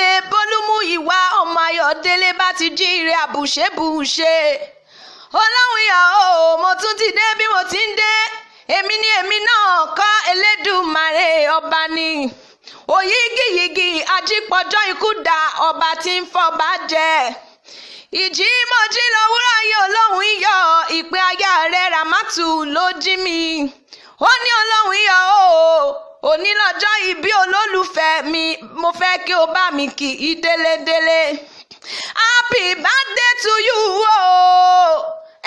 ilé bólúmúyìwá ọmọ Ayọ̀délé bá ti jí ire àbùṣebùṣe. Ọlọ́run yà ó, mo tún ti dé bí mo ti ń dé. Èmi náà kọ́ Elédùmarè ọba ni. Òyígíyigì ajípọ̀jọ́ ikú dà ọba tí ń fọba jẹ. Ìjí mo jí lówùúrọ̀ yìí Ọlọ́run yọ ìpè aya rẹ̀ Ràmátù ló jí mi. Ó ní Ọlọ́run yọ ó, òní lọ́jọ́ ìbí olólùfẹ́ mi, mo fẹ́ kí o bá mi kí i délédélé. Happy birthday to you o.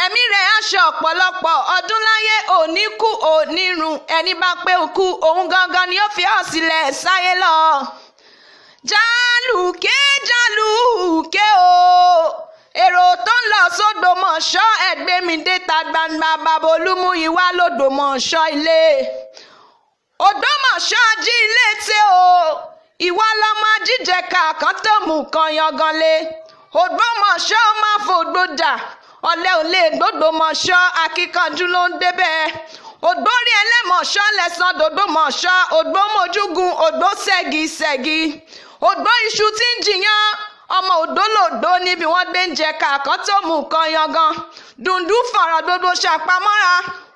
Ẹ̀mí rẹ̀ aṣọ ọ̀pọ̀lọpọ̀ ọdún láyé, òní kú òní run, ẹni bá pé òkú òun gangan ni ó fi ọ́ sílẹ̀ sáyé lọ. Jálùké o, èrò tó ń lọ sódòmọ̀ṣọ́ ẹ̀gbẹ́mìdé ta gbangba bàbá Olúmúyìwá lódòmọ̀ṣọ́ ilé. Òdòmọ̀ṣọ́ ají ilé tẹ́ o, ìwà lọmọ ajíjẹ kàkán tó mú kan yanganlé. Ògbómọ̀ṣọ́ máa fògbójà, ọ̀lẹ ò lè gbódòmọ̀ṣọ́, akíkanjú ló ń débẹ̀. Ògbórí ẹlẹ́mọ̀ṣọ́ lẹ́sàn dòdòmọ̀ṣọ́, ògbómojúgun ògbó ṣẹ́gi. Ògbó iṣu tí ń jiyàn, ọmọ òdólòdó níbi wọ́n gbé ń jẹ kàkán tó mú kan yangan. Dùndú fọ̀rọ̀ dodo ṣàpamọ́ra,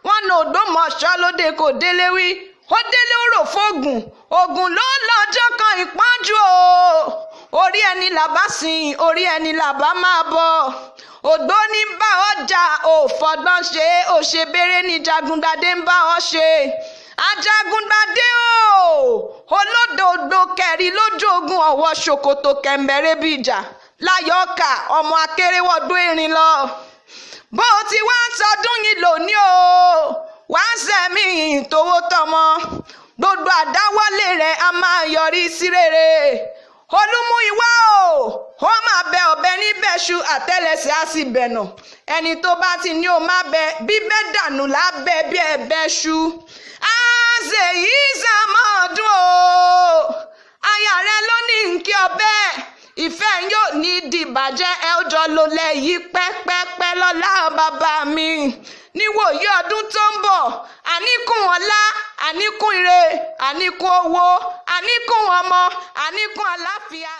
wọ́n na Ògbómọ̀ṣọ́ lóde kò délé wí. Ó délé ó rò fóògùn, ògùn ló lọ́jọ́ kan ìpọ́njú o. Orí ẹni làbá sìn, orí ẹni làbá máa bọ̀. Ògbó ní bá ọjà òfọgbọ́n ṣe, òṣèbéré ní Jagungbadé ń bá ọ ṣe. Ajagungbadé o, olódòdó kẹrin lójú ogun ọ̀wọ́ ṣòkòtò kẹ̀mbẹ̀rẹ̀ bí ìjà láyọ̀ọ́kà ọmọ akérèwọ́dún erin lọ. Bó ti wá ń sọdún yìí lónìí o, wá ń sẹ́mi tówó tọmọ, gbogbo àdáwọ́lé rẹ̀ a máa yọrí sí rere. Olúmúyìwá o, ó máa bẹ ọ̀bẹ níbẹ̀ṣu, àtẹ́lẹsẹ̀ á sì bẹ̀nà. Ẹni tó bá ti ní o má bẹ, bíbẹ́ dànù lábẹ́ bí ẹ̀bẹ́ṣu. Àṣẹ yìí ṣàmọ́dún o, aya rẹ ló ní nkí ọbẹ̀. Ìfẹ́ yóò ní dìbàjẹ́, ẹ ó jọ lò lẹ́yìn pẹ́pẹ́pẹ́ lọ́lá bàbá mi. Níwòyí ọdún tó ń bọ̀, àníkún ọlá, àníkún ire, àníkún owó, àníkún ọmọ, àníkún àlàáfíà.